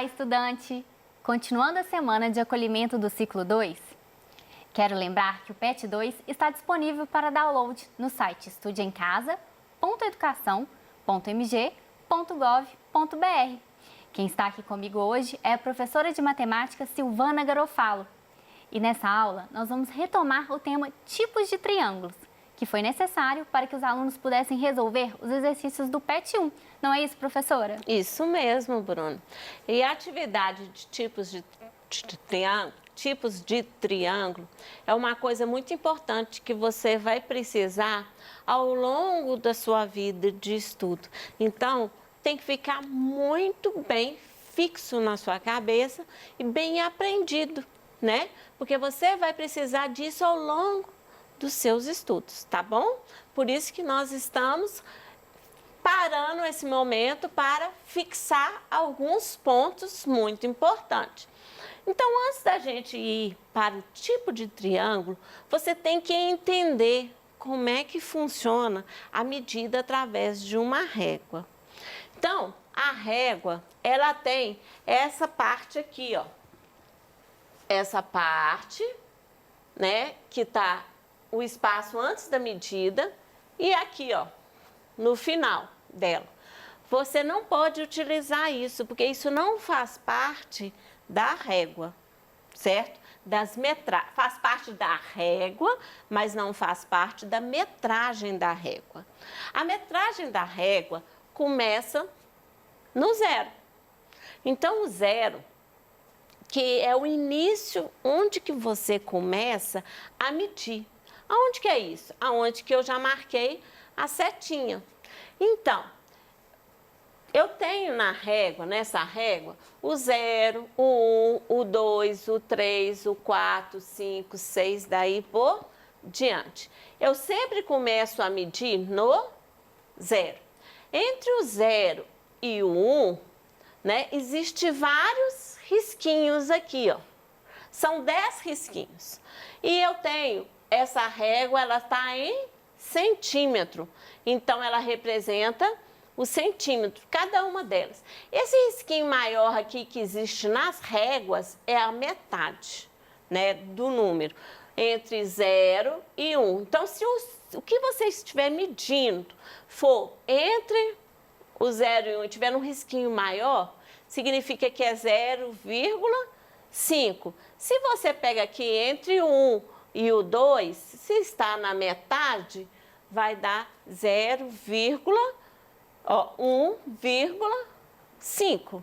Olá, estudante! Continuando a semana de acolhimento do ciclo 2, quero lembrar que o PET 2 está disponível para download no site estudeemcasa.educação.mg.gov.br. Quem está aqui comigo hoje é a professora de matemática Silvana Garofalo. E nessa aula nós vamos retomar o tema tipos de triângulos, que foi necessário para que os alunos pudessem resolver os exercícios do PET 1. Não é isso, professora? Isso mesmo, Bruno. E a atividade de tipos de triângulo é uma coisa muito importante que você vai precisar ao longo da sua vida de estudo. Então, tem que ficar muito bem fixo na sua cabeça e bem aprendido, né? Porque você vai precisar disso ao longo dos seus estudos, tá bom? Por isso que nós estamos parando esse momento para fixar alguns pontos muito importantes. Então, antes da gente ir para o tipo de triângulo, você tem que entender como é que funciona a medida através de uma régua. Então, a régua, ela tem essa parte aqui, ó. Essa parte, né, que tá o espaço antes da medida e aqui, ó, no final dela. Você não pode utilizar isso, porque isso não faz parte da régua, certo? Faz parte da régua, mas não faz parte da metragem da régua. A metragem da régua começa no zero. Então, o zero, que é o início onde que você começa a medir. Aonde que é isso? Aonde que eu já marquei a setinha. Então, eu tenho na régua, nessa régua, o 0, o 1, o 2, o 3, o 4, 5, 6, daí por diante. Eu sempre começo a medir no 0. Entre o 0 e o 1, né, existe vários risquinhos aqui, ó. São 10 risquinhos. E eu tenho essa régua, ela está em centímetro. Então, ela representa o centímetro, cada uma delas. Esse risquinho maior aqui que existe nas réguas é a metade, né, do número, entre 0 e 1. Então, se o que você estiver medindo for entre o 0 e 1 e tiver um risquinho maior, significa que é 0,5. Se você pega aqui entre o 1 e o 2, se está na metade, vai dar 1,5.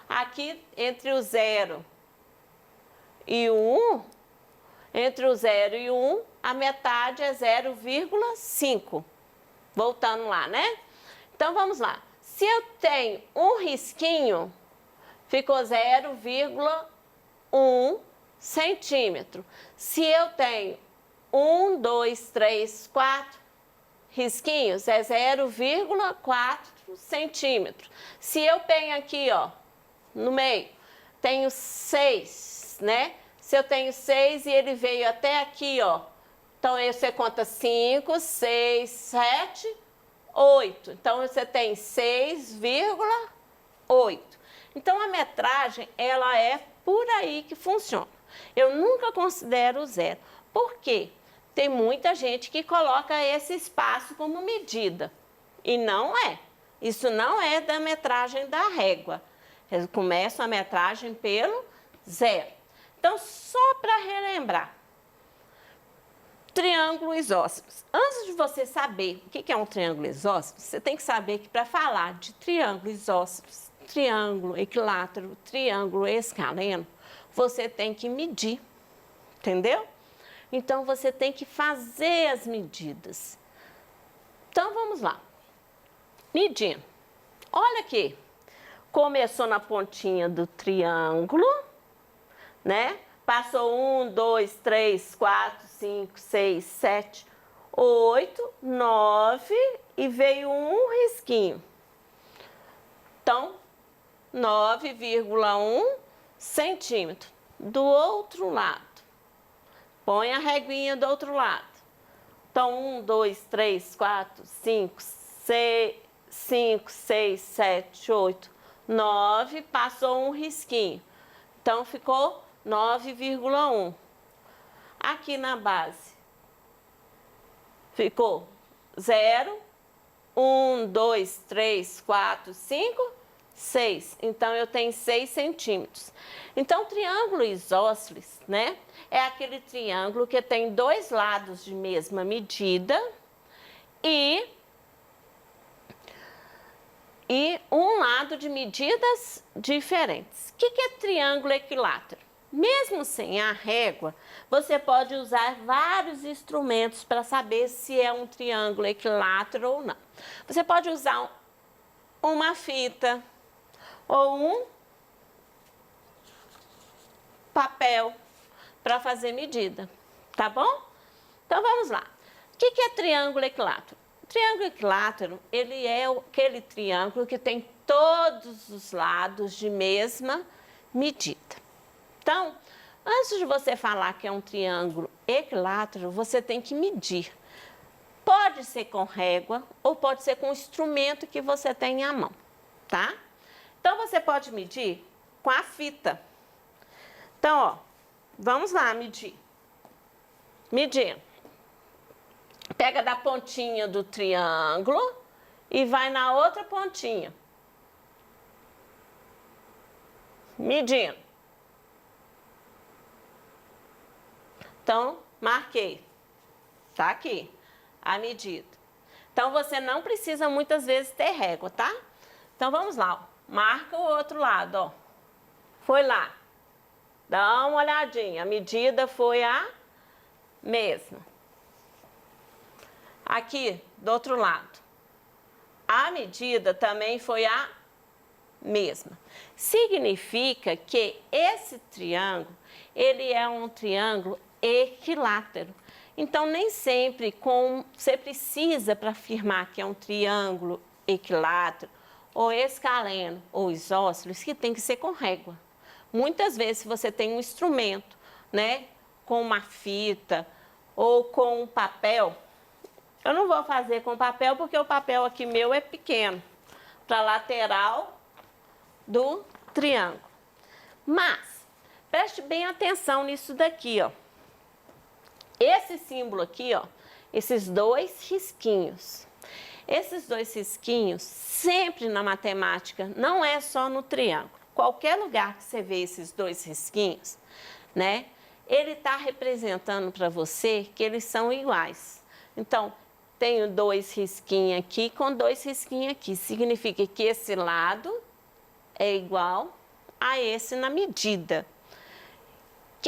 Aqui, entre o 0 e o 1, entre o 0 e o 1, a metade é 0,5. Voltando lá, né? Então, vamos lá. Se eu tenho um risquinho, ficou 0,1 centímetro. Se eu tenho 1, 2, 3, 4 risquinhos, é 0,4 centímetro. Se eu tenho aqui, ó, no meio, tenho 6, né? Se eu tenho 6 e ele veio até aqui, ó, então você conta 5, 6, 7, 8. Então, você tem 6,8. Então, a metragem, ela é por aí que funciona. Eu nunca considero zero. Por quê? Tem muita gente que coloca esse espaço como medida. E não é. Isso não é da metragem da régua. Eles começam a metragem pelo zero. Então, só para relembrar. Triângulo isósceles. Antes de você saber o que é um triângulo isósceles, você tem que saber que para falar de triângulo isósceles, triângulo equilátero, triângulo escaleno, você tem que medir, entendeu? Então, você tem que fazer as medidas. Então, vamos lá. Medindo. Olha aqui. Começou na pontinha do triângulo, né? Passou 1, 2, 3, 4, 5, 6, 7, 8, 9 e veio um risquinho. Então, 9,1 centímetro. Do outro lado. Põe a reguinha do outro lado. Então, 1, 2, 3, 4, 5, 6, 7, 8, 9, passou um risquinho. Então, ficou 9,1. Aqui na base, ficou 0, 1, 2, 3, 4, 5, 6. Então, eu tenho 6 centímetros. Então, o triângulo isósceles, né, é aquele triângulo que tem dois lados de mesma medida e um lado de medidas diferentes. O que é triângulo equilátero? Mesmo sem a régua, você pode usar vários instrumentos para saber se é um triângulo equilátero ou não. Você pode usar uma fita ou um papel para fazer medida, tá bom? Então, vamos lá. O que é triângulo equilátero? O triângulo equilátero, ele é aquele triângulo que tem todos os lados de mesma medida. Então, antes de você falar que é um triângulo equilátero, você tem que medir. Pode ser com régua ou pode ser com o instrumento que você tem à mão, tá? Então, você pode medir com a fita. Então, ó, vamos lá medir. Medir. Pega da pontinha do triângulo e vai na outra pontinha. Medindo. Então, marquei. Tá aqui a medida. Então, você não precisa muitas vezes ter régua, tá? Então, vamos lá. Ó. Marca o outro lado, ó. Foi lá. Dá uma olhadinha. A medida foi a mesma. Aqui, do outro lado. A medida também foi a mesma. Significa que esse triângulo, ele é um triângulo equilátero. Então, nem sempre você precisa, para afirmar que é um triângulo equilátero, ou escaleno, ou isósceles, que tem que ser com régua. Muitas vezes, se você tem um instrumento, né, com uma fita ou com um papel, eu não vou fazer com papel, porque o papel aqui meu é pequeno, para a lateral do triângulo. Mas, preste bem atenção nisso daqui, ó. Esse símbolo aqui, ó, esses dois risquinhos. Esses dois risquinhos, sempre na matemática, não é só no triângulo. Qualquer lugar que você vê esses dois risquinhos, né, ele está representando para você que eles são iguais. Então, tenho dois risquinhos aqui com dois risquinhos aqui. Significa que esse lado é igual a esse na medida.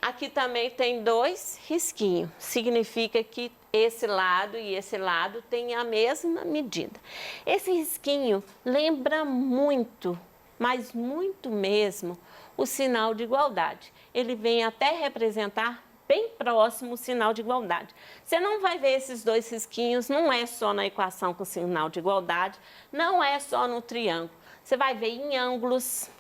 Aqui também tem dois risquinhos. Significa que esse lado e esse lado têm a mesma medida. Esse risquinho lembra muito, mas muito mesmo, o sinal de igualdade. Ele vem até representar bem próximo o sinal de igualdade. Você não vai ver esses dois risquinhos, não é só na equação com sinal de igualdade, não é só no triângulo. Você vai ver em ângulos.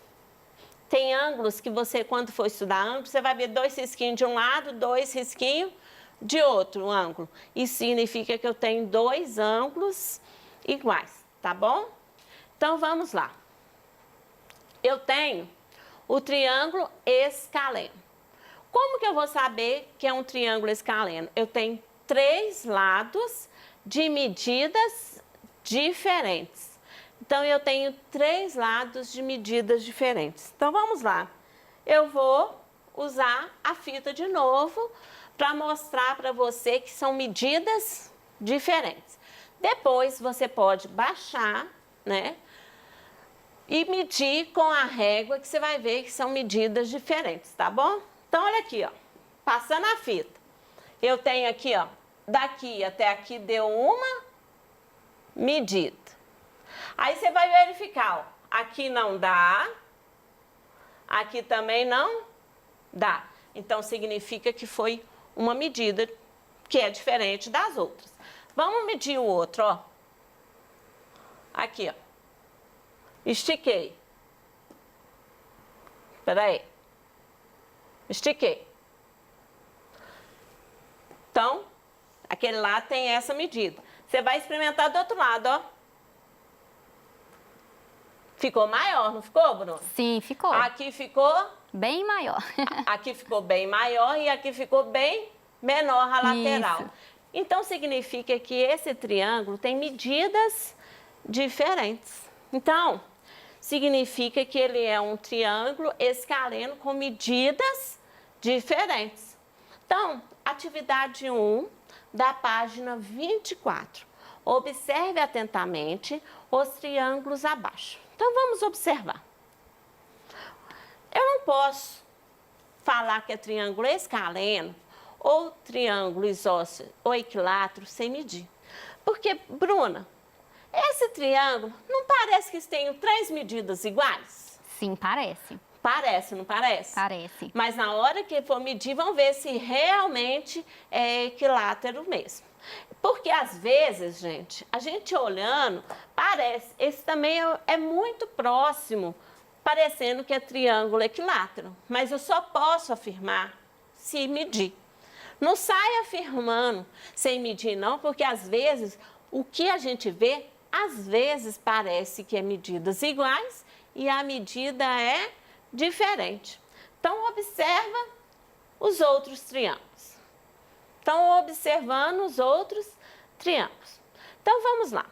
Tem ângulos que você, quando for estudar ângulo, você vai ver dois risquinhos de um lado, dois risquinhos de outro ângulo. Isso significa que eu tenho dois ângulos iguais, tá bom? Então, vamos lá. Eu tenho o triângulo escaleno. Como que eu vou saber que é um triângulo escaleno? Eu tenho três lados de medidas diferentes. Então, eu tenho três lados de medidas diferentes. Então, vamos lá. Eu vou usar a fita de novo para mostrar para você que são medidas diferentes. Depois, você pode baixar, né? E medir com a régua, que você vai ver que são medidas diferentes, tá bom? Então, olha aqui, ó. Passando a fita. Eu tenho aqui, ó, daqui até aqui deu uma medida. Aí você vai verificar, ó, aqui não dá, aqui também não dá. Então, significa que foi uma medida que é diferente das outras. Vamos medir o outro, ó. Aqui, ó. Estiquei. Espera aí. Estiquei. Então, aquele lá tem essa medida. Você vai experimentar do outro lado, ó. Ficou maior, não ficou, Bruna? Sim, ficou. Aqui ficou... Bem maior. Aqui ficou bem maior e aqui ficou bem menor a lateral. Isso. Então, significa que esse triângulo tem medidas diferentes. Então, significa que ele é um triângulo escaleno com medidas diferentes. Então, atividade 1 da página 24. Observe atentamente os triângulos abaixo. Então, vamos observar. Eu não posso falar que é triângulo escaleno ou triângulo isósceles ou equilátero sem medir. Porque, Bruna, esse triângulo não parece que tem 3 medidas iguais? Sim, parece. Parece, não parece? Parece. Mas na hora que for medir, vamos ver se realmente é equilátero mesmo. Porque às vezes, gente, a gente olhando, parece, esse também é muito próximo, parecendo que é triângulo equilátero. Mas eu só posso afirmar se medir. Não sai afirmando sem medir, não, porque às vezes o que a gente vê, às vezes parece que é medidas iguais e a medida é diferente. Então, observa os outros triângulos. Estão observando os outros triângulos. Então, vamos lá.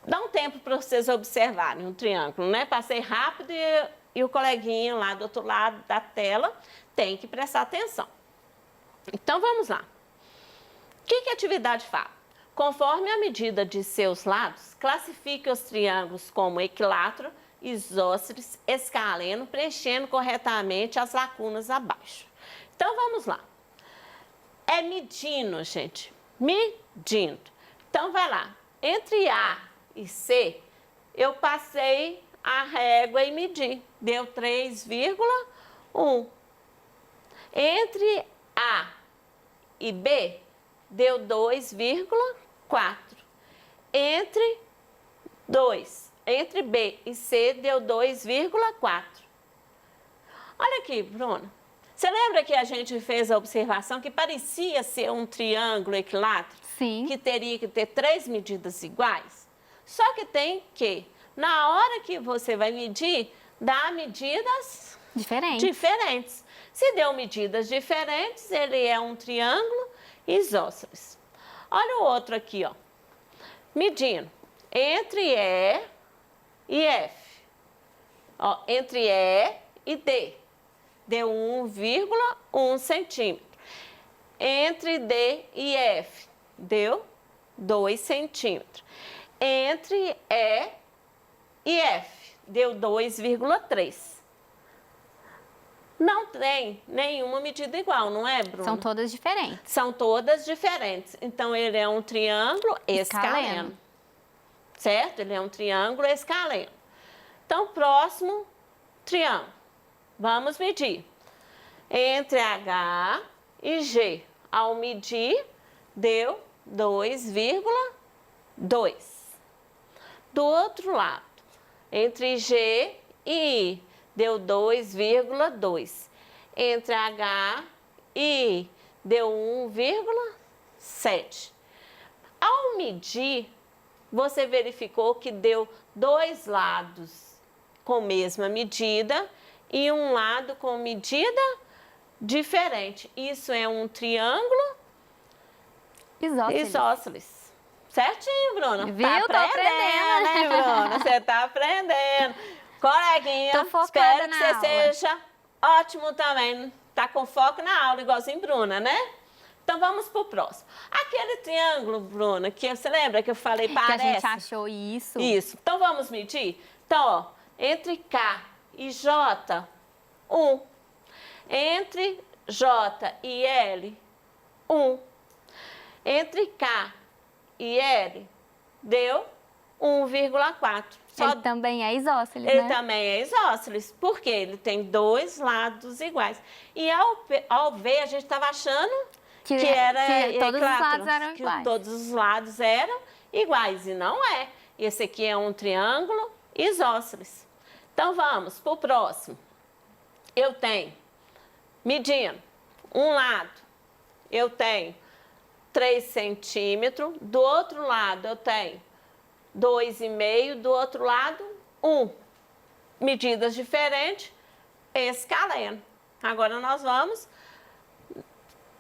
Dá um tempo para vocês observarem um triângulo, né? Passei rápido e o coleguinha lá do outro lado da tela tem que prestar atenção. Então, vamos lá. O que a atividade fala? Conforme a medida de seus lados, classifique os triângulos como equilátero, isósceles, escaleno, preenchendo corretamente as lacunas abaixo. Então, vamos lá. É medindo, gente. Medindo. Então, vai lá. Entre A e C, eu passei a régua e medi. Deu 3,1. Entre A e B, deu 2,4. Entre B e C, deu 2,4. Olha aqui, Bruna. Você lembra que a gente fez a observação que parecia ser um triângulo equilátero? Sim. Que teria que ter 3 medidas iguais? Só que tem que, na hora que você vai medir, dá medidas diferentes. Se deu medidas diferentes, ele é um triângulo isósceles. Olha o outro aqui, ó. Medindo entre E e F. Ó, entre E e D. Deu 1,1 centímetro. Entre D e F, deu 2 centímetros. Entre E e F, deu 2,3. Não tem nenhuma medida igual, não é, Bruna? São todas diferentes. São todas diferentes. Então, ele é um triângulo escaleno. Certo? Ele é um triângulo escaleno. Então, próximo triângulo. Vamos medir. Entre H e G. Ao medir, deu 2,2. Do outro lado, entre G e I, deu 2,2. Entre H e I, deu 1,7. Ao medir, você verificou que deu 2 lados com mesma medida e um lado com medida diferente. Isso é um triângulo isósceles. Certinho, Bruna? Viu? Tá aprendendo, né, Bruna? Você tá aprendendo. Coleguinha, Tô focada espero que na você aula. seja ótimo também. Tá com foco na aula, igualzinho Bruna, né? Então, vamos pro próximo. Aquele triângulo, Bruna, que você lembra que eu falei, parece? Que a gente achou isso. Isso. Então, vamos medir? Então, ó, entre K e J, 1. Entre J e L, 1. Entre K e L, deu 1,4. Ele também é isósceles, Ele né? também é isósceles, porque ele tem 2 lados iguais. E ao ver, a gente estava achando que todos os lados eram que iguais. todos os lados eram iguais, e não é. Esse aqui é um triângulo isósceles. Então, vamos para o próximo. Eu tenho, medindo, um lado, eu tenho 3 centímetros, do outro lado eu tenho 2,5, do outro lado 1. medidas diferentes, escaleno. Agora nós vamos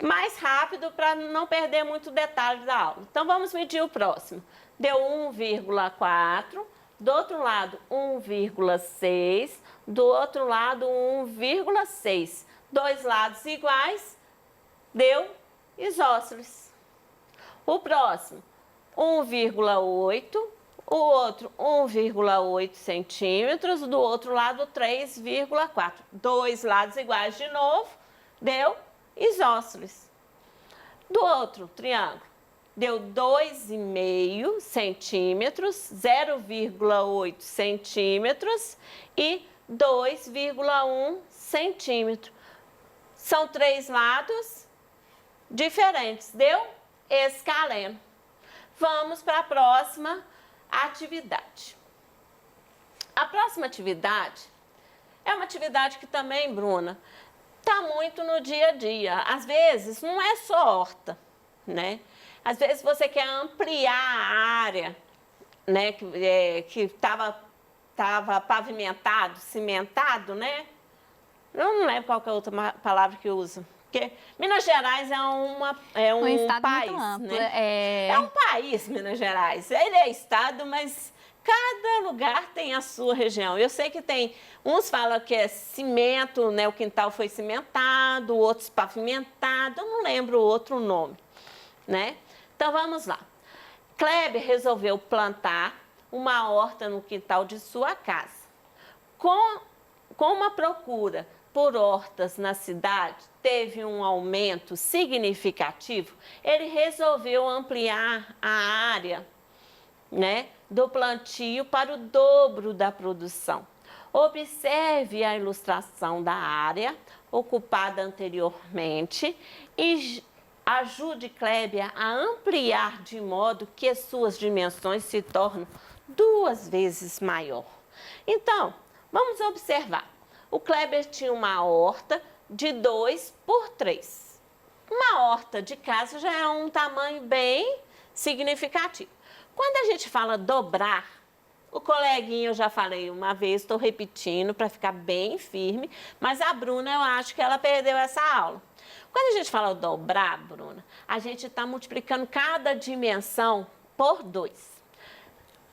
mais rápido para não perder muito detalhe da aula. Então vamos medir o próximo. Deu 1,4, do outro lado 1,6, do outro lado 1,6. Dois lados iguais, deu isósceles. O próximo, 1,8, o outro 1,8 centímetros, do outro lado 3,4. Dois lados iguais de novo, deu isósceles. Do outro triângulo, deu 2,5 centímetros, 0,8 centímetros e 2,1 centímetro. São três lados diferentes, deu escaleno. Vamos para a próxima atividade. A próxima atividade é uma atividade que também, Bruna, está muito no dia a dia. Às vezes, não é só horta, né? Às vezes você quer ampliar a área, né, que estava pavimentado, cimentado, né? Eu não lembro qual que é a outra palavra que usa. Porque Minas Gerais é um estado país, muito amplo, né? É um país, Minas Gerais. Ele é estado, mas cada lugar tem a sua região. Eu sei que tem, uns falam que é cimento, né? O quintal foi cimentado, outros pavimentados, eu não lembro o outro nome, né? Então vamos lá. Kleber resolveu plantar uma horta no quintal de sua casa. Com uma procura por hortas na cidade teve um aumento significativo, ele resolveu ampliar a área, né, do plantio para o dobro da produção. Observe a ilustração da área ocupada anteriormente e ajude Kleber a ampliar de modo que as suas dimensões se tornem 2 vezes maior. Então, vamos observar. O Kleber tinha uma horta de 2 por 3. Uma horta de casa já é um tamanho bem significativo. Quando a gente fala dobrar, o coleguinha eu já falei uma vez, estou repetindo para ficar bem firme, mas a Bruna eu acho que ela perdeu essa aula. Quando a gente fala dobrar, Bruna, a gente está multiplicando cada dimensão por 2.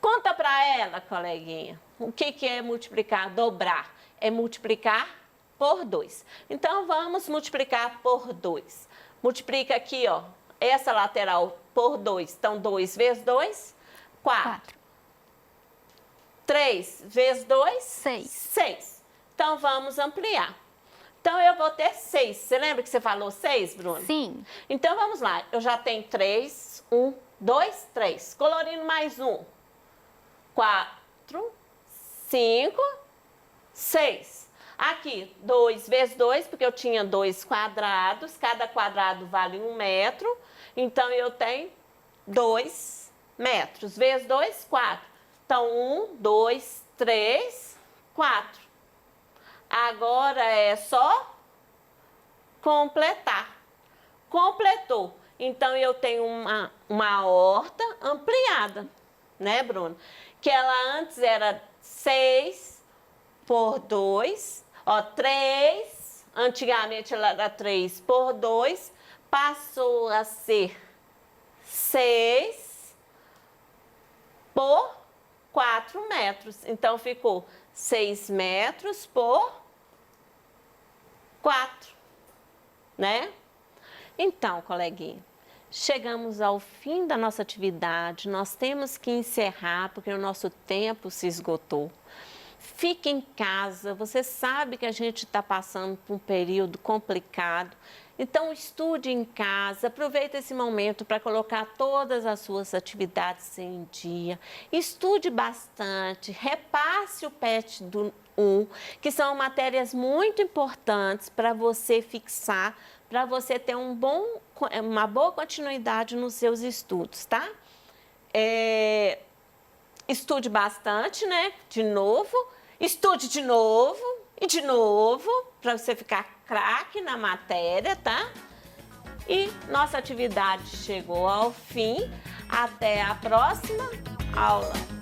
Conta para ela, coleguinha, o que é multiplicar, dobrar? É multiplicar por 2. Então, vamos multiplicar por 2. Multiplica aqui, ó, essa lateral por 2. Então, 2 vezes 2, 4. 3 vezes 2, 6. Então, vamos ampliar. Então, eu vou ter 6. Você lembra que você falou 6, Bruna? Sim. Então, vamos lá. Eu já tenho 3. 1, 2, 3. Colorindo mais 1. 4, 5, 6. Aqui, 2 vezes 2, porque eu tinha 2 quadrados. Cada quadrado vale 1 metro. Então, eu tenho 2 metros. Vezes 2, 4. Então, 1, 2, 3, 4. Agora é só completar. Completou. Então, eu tenho uma horta ampliada, né, Bruno? Que ela antes era 6 por 2, ó, 3, antigamente ela era 3 por 2, passou a ser 6 por 4 metros. Então, ficou 6 metros por 4, né? Então, coleguinha, chegamos ao fim da nossa atividade, nós temos que encerrar porque o nosso tempo se esgotou. Fique em casa, você sabe que a gente está passando por um período complicado, então estude em casa, aproveite esse momento para colocar todas as suas atividades em dia, estude bastante, repasse o PET do 1, que são matérias muito importantes para você fixar, para você ter uma boa continuidade nos seus estudos, tá? Estude bastante, né? De novo, estude de novo e de novo, para você ficar craque na matéria, tá? E nossa atividade chegou ao fim. Até a próxima aula.